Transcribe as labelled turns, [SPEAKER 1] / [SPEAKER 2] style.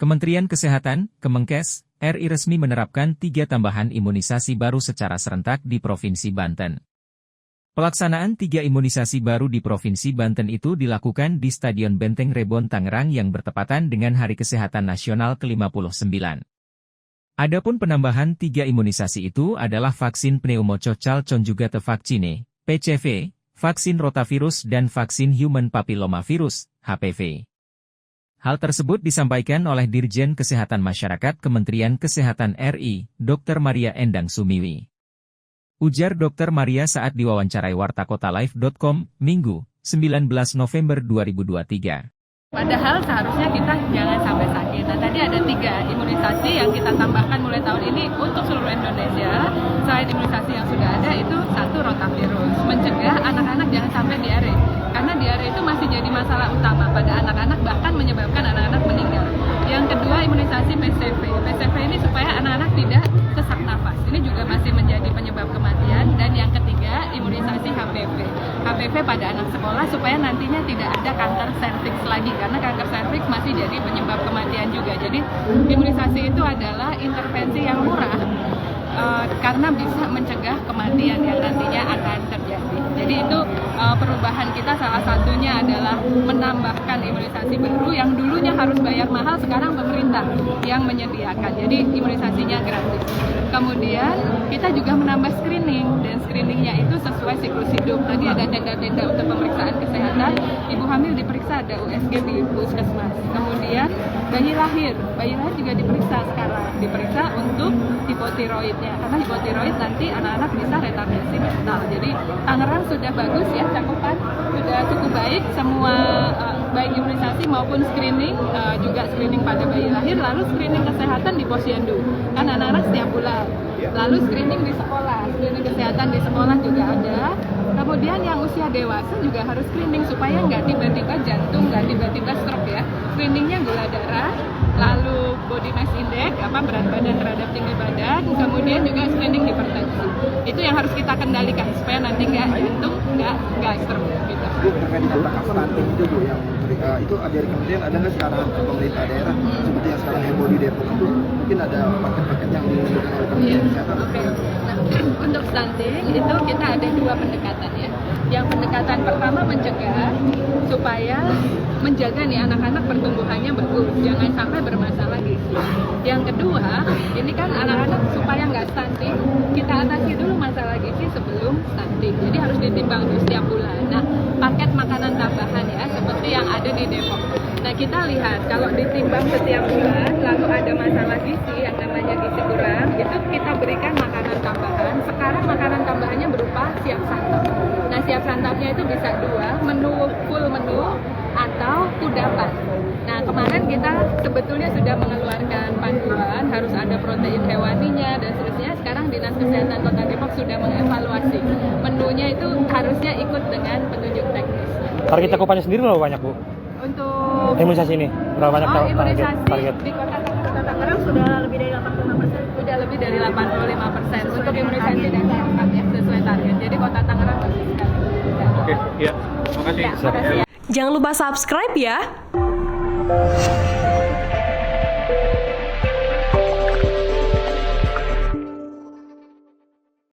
[SPEAKER 1] Kementerian Kesehatan, Kemenkes, RI resmi menerapkan 3 tambahan imunisasi baru secara serentak di Provinsi Banten. Pelaksanaan 3 imunisasi baru di Provinsi Banten itu dilakukan di Stadion Benteng Rebon Tangerang yang bertepatan dengan Hari Kesehatan Nasional ke-59. Adapun penambahan 3 imunisasi itu adalah vaksin pneumococcal conjugate vaccine, PCV, vaksin rotavirus dan vaksin human papillomavirus, HPV. Hal tersebut disampaikan oleh Dirjen Kesehatan Masyarakat Kementerian Kesehatan RI, Dr. Maria Endang Sumiwi. Ujar Dr. Maria saat diwawancarai wartakotalive.com, Minggu, 19 November 2023.
[SPEAKER 2] Padahal seharusnya kita jangan sampai sakit. Nah, tadi ada 3 imunisasi yang kita tambahkan mulai tahun ini untuk seluruh Indonesia. Selain imunisasi yang sudah ada, itu 1 rotavirus. Mencegah anak-anak jangan sampai diare. Karena diare itu masih jadi masalah utama pada anak-anak, bahkan menyebabkan anak-anak meninggal. Yang kedua, imunisasi PCV. PCV ini supaya anak-anak tidak sesak nafas. Ini juga masih menjadi penyebab kematian. Dan yang ketiga, imunisasi HPV. HPV pada anak sekolah supaya nantinya tidak ada kanker serviks lagi. Karena kanker serviks masih jadi penyebab kematian juga. Jadi imunisasi itu adalah intervensi yang murah karena bisa mencegah kematian yang nantinya akan terjadi. Jadi itu perubahan kita salah satunya adalah menambahkan imunisasi baru yang dulunya harus bayar mahal, sekarang pemerintah yang menyediakan. Jadi imunisasinya gratis. Kemudian kita juga menambah screening, dan screeningnya itu sesuai siklus hidup. Tadi ada tenda-tenda untuk pemeriksaan kesehatan, ibu hamil diperiksa, ada USG di puskesmas. Kemudian bayi lahir juga diperiksa sekarang, diperiksa untuk hipotiroidnya, karena hipotiroid nanti anak-anak bisa retardasi mental. Jadi Tangerang sudah bagus ya, cakupan sudah cukup baik, semua baik imunisasi maupun screening, juga screening pada bayi lahir, lalu screening kesehatan di posyandu, kan anak-anak setiap bulan. Lalu screening di sekolah, screening kesehatan di sekolah juga ada. Kemudian yang usia dewasa juga harus screening supaya nggak tiba-tiba jantung, nggak tiba-tiba stroke ya. Screeningnya gula darah, lalu body mass index, berat badan terhadap tinggi badan, kemudian juga screening hipertensi. Itu yang harus kita kendalikan supaya nanti nggak jantung, nggak stroke gitu.
[SPEAKER 3] Bu, terkait dengan stunting itu Bu, yang itu dari kemudian ada nggak sekarang ke pemerintah daerah seperti yang sekarang heboh di Depok itu, mungkin ada paket-paket yang diberikan oleh Kementerian Kesehatan?
[SPEAKER 2] Nah, untuk stunting itu kita ada 2 pendekatan ya. Yang pendekatan pertama mencegah supaya menjaga nih anak-anak pertumbuhannya bagus, jangan sampai bermasalah gizi. Yang kedua, ini kan anak-anak supaya nggak stunting, kita atasi dulu masalah gizi sebelum stunting. Jadi harus ditimbang tuh setiap bulan. Nah, paket makanan tambahan ya, seperti yang ada di Depok. Nah, kita lihat kalau ditimbang setiap bulan, lalu ada masalah gizi yang namanya gizi kurang, itu kita berikan makanan tambahan. Sekarang makanan tambahannya berupa siap santap. Nah, siap santapnya itu bisa 2, full menu atau kudapan. Nah, kemarin kita sebetulnya sudah mengeluarkan panduan, harus ada protein hewaninya dan seterusnya. Sekarang Dinas Kesehatan Kota Depok sudah mengevaluasi. Menunya itu harusnya ikut dengan petunjuk teknis.
[SPEAKER 4] Target cakupannya sendiri berapa banyak, Bu?
[SPEAKER 2] Untuk
[SPEAKER 4] imunisasi ini berapa banyak
[SPEAKER 2] target? Di Kota Tangerang sudah lebih dari 85%. Sudah lebih dari 85% untuk imunisasi dan lengkap ya, sesuai target. Jadi Kota Tangerang bagus sekali.
[SPEAKER 5] Oke, ya. Terima kasih.
[SPEAKER 2] Ya, makasih ya.
[SPEAKER 6] Jangan lupa subscribe ya.